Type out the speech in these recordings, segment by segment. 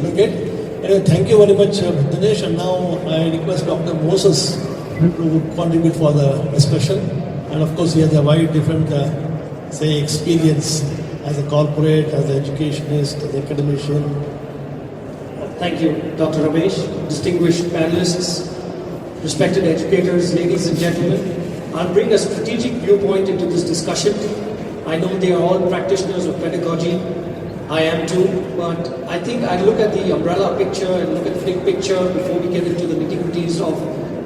Brigade. Anyway, thank you very much, Dinesh. And now I request Dr. Moses to contribute for the discussion. And of course, he has a wide different, experience as a corporate, as an educationist, as an academician. Thank you, Dr. Ramesh, distinguished panelists, respected educators, ladies and gentlemen. I'll bring a strategic viewpoint into this discussion. I know they are all practitioners of pedagogy. I am too, but I think I look at the umbrella picture and look at the big picture before we get into the nitty-gritties of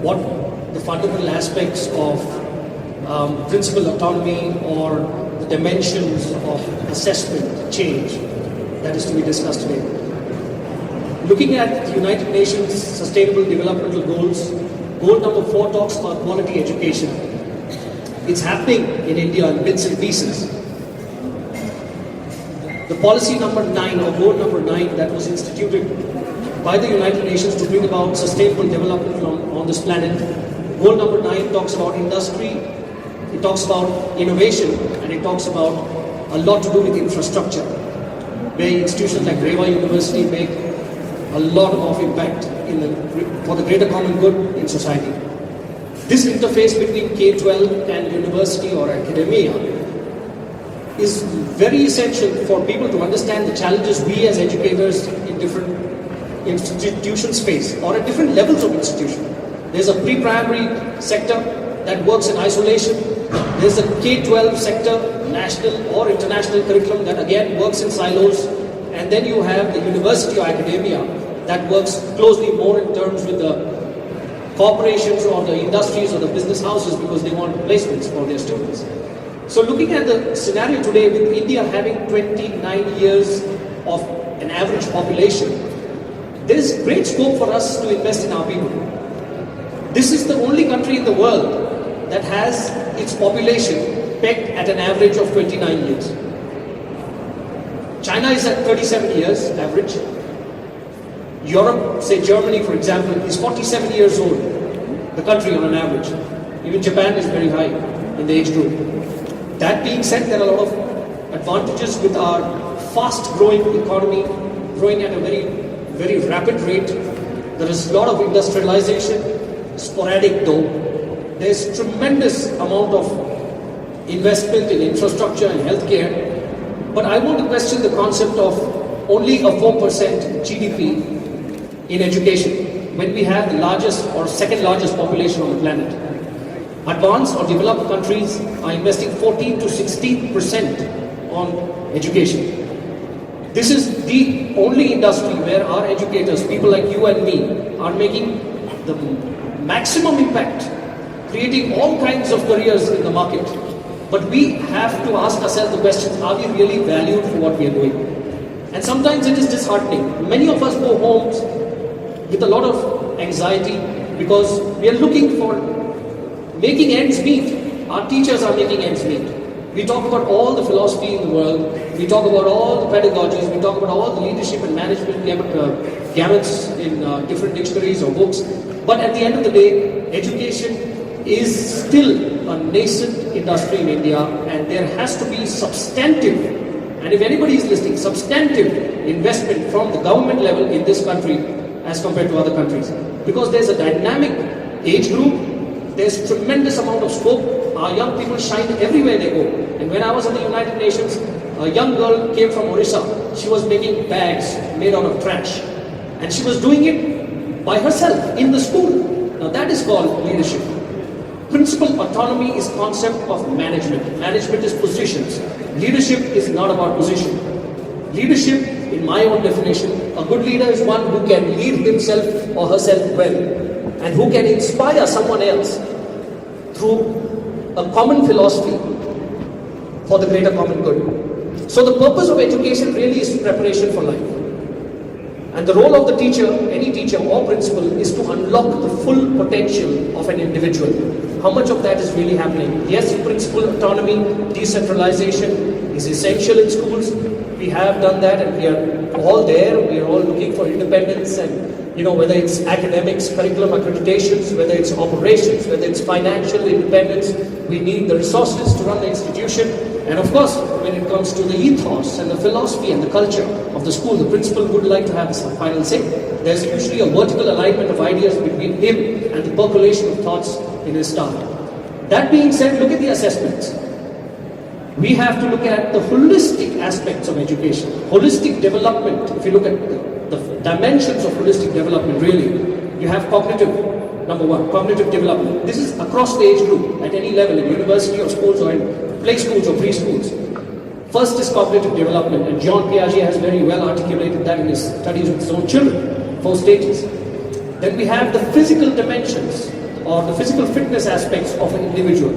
what the fundamental aspects of principal autonomy or the dimensions of assessment change that is to be discussed today. Looking at the United Nations Sustainable Developmental Goals, goal number 4 talks about quality education. It's happening in India in bits and pieces. The policy number 9 or goal number 9 that was instituted by the United Nations to bring about sustainable development on this planet. Goal number 9 talks about industry, it talks about innovation, and it talks about a lot to do with infrastructure, where institutions like REVA University make a lot of impact for the greater common good in society. This interface between K-12 and university or academia is very essential for people to understand the challenges we as educators in different institutions face, or at different levels of institution. There's a pre-primary sector that works in isolation. There's a K-12 sector, national or international curriculum that again works in silos. And then you have the university or academia that works closely more in terms with the corporations or the industries or the business houses because they want placements for their students. So looking at the scenario today with India having 29 years of an average population, there is great scope for us to invest in our people. This is the only country in the world that has its population pegged at an average of 29 years. China is at 37 years average. Europe, say Germany for example, is 47 years old, the country on an average. Even Japan is very high in the age group. That being said, there are a lot of advantages with our fast growing economy, growing at a very, very rapid rate. There is a lot of industrialization, sporadic though. There is tremendous amount of investment in infrastructure and healthcare. But I want to question the concept of only a 4% GDP in education when we have the largest or second largest population on the planet. Advanced or developed countries are investing 14 to 16% on education. This is the only industry where our educators, people like you and me, are making the maximum impact, creating all kinds of careers in the market. But we have to ask ourselves the question, are we really valued for what we are doing? And sometimes it is disheartening. Many of us go home with a lot of anxiety because we are looking for making ends meet. Our teachers are making ends meet. We talk about all the philosophy in the world. We talk about all the pedagogies. We talk about all the leadership and management gamuts in different dictionaries or books. But at the end of the day, education is still a nascent industry in India, and there has to be substantive, and if anybody is listening, substantive investment from the government level in this country as compared to other countries. Because there's a dynamic age group, there's tremendous amount of scope. Our young people shine everywhere they go. And when I was at the United Nations, a young girl came from Orissa. She was making bags made out of trash. And she was doing it by herself in the school. Now that is called leadership. Principal autonomy is concept of management. Management is positions. Leadership is not about position. Leadership, in my own definition, a good leader is one who can lead himself or herself well and who can inspire someone else through a common philosophy for the greater common good. So the purpose of education really is preparation for life. And the role of the teacher, any teacher or principal, is to unlock the full potential of an individual. how much of that is really happening? Yes, principal autonomy, decentralization is essential in schools. We have done that and we are all there. We are all looking for independence and whether it's academics, curriculum accreditations, whether it's operations, whether it's financial independence, we need the resources to run the institution. And of course, when it comes to the ethos and the philosophy and the culture of the school, the principal would like to have some final say. There's usually a vertical alignment of ideas between him and the percolation of thoughts in his staff. That being said, look at the assessments. We have to look at the holistic aspects of education, holistic development. If you look at the dimensions of holistic development, really, you have cognitive, number one, cognitive development. This is across the age group, at any level, in university or schools or in play schools or preschools. First is cognitive development, and Jean Piaget has very well articulated that in his studies with his own children, 4 stages. Then we have the physical dimensions, or the physical fitness aspects of an individual.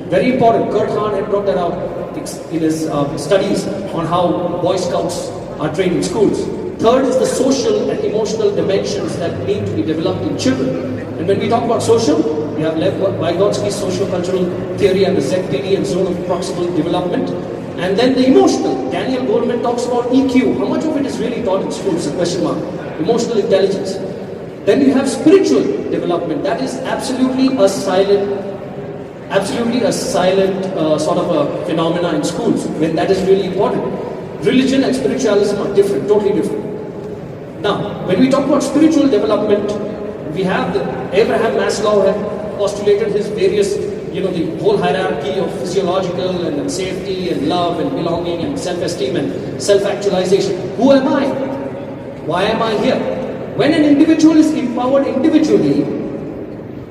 Very important. Kurt Hahn had brought that out in his studies on how Boy Scouts are trained in schools. Third is the social and emotional dimensions that need to be developed in children. And when we talk about social, we have Lev Vygotsky's socio-cultural theory and the ZPD and zone of proximal development. And then the emotional. Daniel Goleman talks about EQ. How much of it is really taught in schools? A question mark. Emotional intelligence. Then you have spiritual development. That is absolutely a silent sort of a phenomena in schools, when that is really important. Religion and spiritualism are different, totally different. Now, when we talk about spiritual development, we have Abraham Maslow had postulated his various, the whole hierarchy of physiological and safety and love and belonging and self-esteem and self-actualization. Who am I? Why am I here? When an individual is empowered individually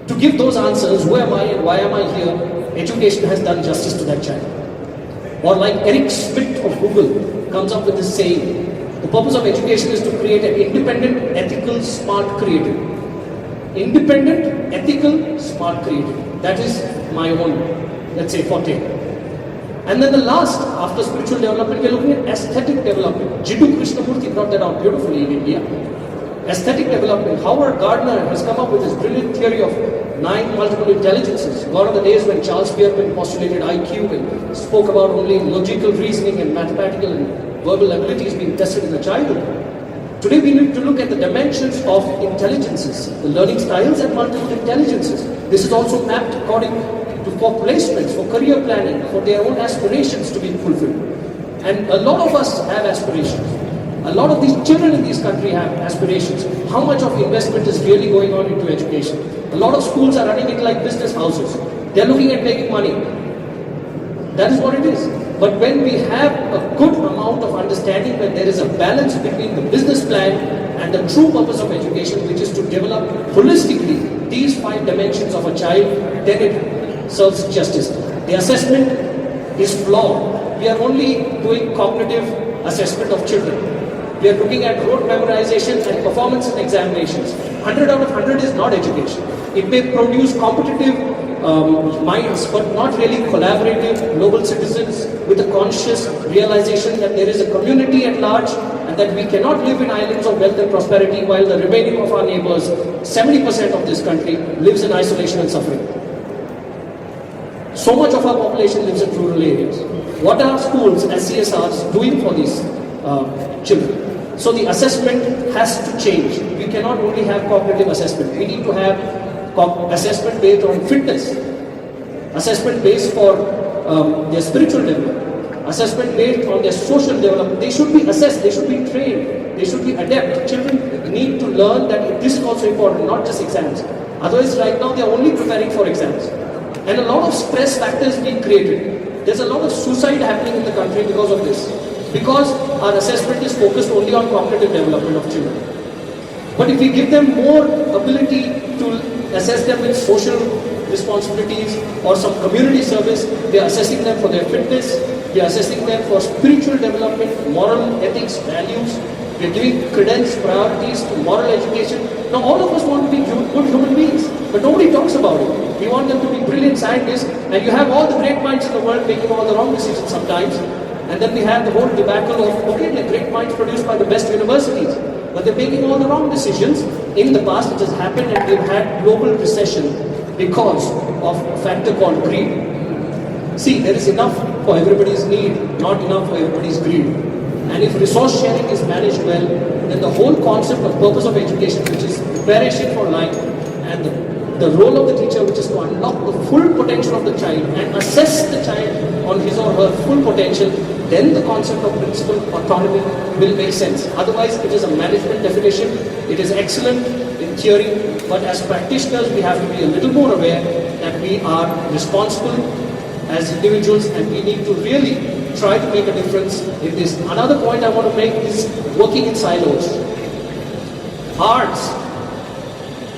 to give those answers, who am I and why am I here, education has done justice to that child. Or like Eric Schmidt of Google comes up with this saying, the purpose of education is to create an independent, ethical, smart creator. Independent, ethical, smart creator. That is my own, let's say, forte. And then the last, after spiritual development, we're looking at aesthetic development. Jiddu Krishnamurthy brought that out beautifully in India. Aesthetic development. Howard Gardner has come up with this brilliant theory of 9 multiple intelligences. Gone are the days when Charles Spearman postulated IQ and spoke about only logical reasoning and mathematical and verbal abilities being tested in the childhood. Today we need to look at the dimensions of intelligences, the learning styles and multiple intelligences. This is also mapped according to for placements, for career planning, for their own aspirations to be fulfilled. And a lot of us have aspirations. A lot of these children in this country have aspirations. How much of investment is really going on into education? A lot of schools are running it like business houses. They're looking at making money. That is what it is. But when we have a good amount of understanding, when there is a balance between the business plan and the true purpose of education, which is to develop holistically these 5 dimensions of a child, then it serves justice. The assessment is flawed. We are only doing cognitive assessment of children. We are looking at rote memorization and performance in examinations. 100 out of 100 is not education. It may produce competitive minds, but not really collaborative global citizens with a conscious realization that there is a community at large and that we cannot live in islands of wealth and prosperity while the remaining of our neighbors, 70% of this country, lives in isolation and suffering. So much of our population lives in rural areas. What are schools as CSRs doing for these children? So the assessment has to change. We cannot only have cognitive assessment. We need to have assessment based on fitness, assessment based for their spiritual development, assessment based on their social development. They should be assessed, they should be trained, they should be adept. Children need to learn that this is also important, not just exams. Otherwise, right now they are only preparing for exams. And a lot of stress factors being created. There's a lot of suicide happening in the country because of this. Because our assessment is focused only on cognitive development of children. But if we give them more ability to assess them with social responsibilities or some community service, we are assessing them for their fitness, we are assessing them for spiritual development, moral ethics, values. We are giving credence, priorities to moral education. Now all of us want to be good human beings, but nobody talks about it. We want them to be brilliant scientists, and you have all the great minds in the world making all the wrong decisions sometimes. And then we have the whole debacle of, okay, they're great minds produced by the best universities, but they're making all the wrong decisions. In the past, it has happened and we've had global recession because of a factor called greed. See, there is enough for everybody's need, not enough for everybody's greed. And if resource sharing is managed well, then the whole concept of purpose of education, which is preparation for life, and the role of the teacher, which is to unlock the full potential of the child and assess the child on his or her full potential, then the concept of principal autonomy will make sense. Otherwise, it is a management definition. It is excellent in theory, but as practitioners, we have to be a little more aware that we are responsible as individuals and we need to really try to make a difference in this. Another point I want to make is working in silos. Arts,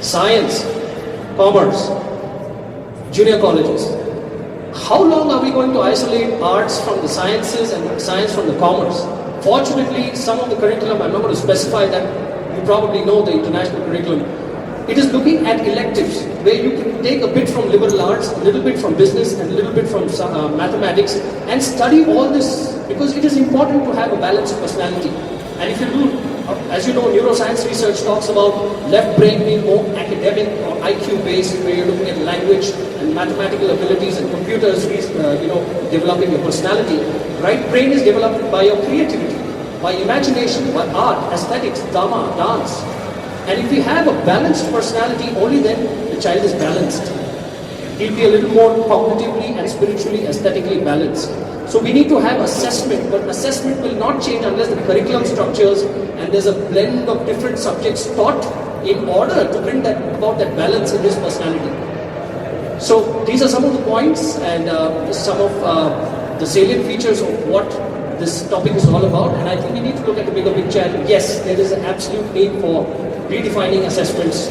science, commerce, junior colleges. How long are we going to isolate arts from the sciences and science from the commerce? Fortunately, some of the curriculum, I'm not going to specify that, you probably know the international curriculum. It is looking at electives where you can take a bit from liberal arts, a little bit from business, and a little bit from mathematics and study all this because it is important to have a balanced personality. And if you do, as you know, neuroscience research talks about left brain being more academic or IQ based, where you're looking at language and mathematical abilities, and computers, developing your personality. Right brain is developed by your creativity, by imagination, by art, aesthetics, drama, dance. And if we have a balanced personality, only then the child is balanced. He'll be a little more cognitively and spiritually, aesthetically balanced. So we need to have assessment, but assessment will not change unless the curriculum structures and there's a blend of different subjects taught in order to bring about that balance in his personality. So these are some of the points and some of the salient features of what this topic is all about. And I think we need to look at the bigger picture. And yes, there is an absolute need for redefining assessments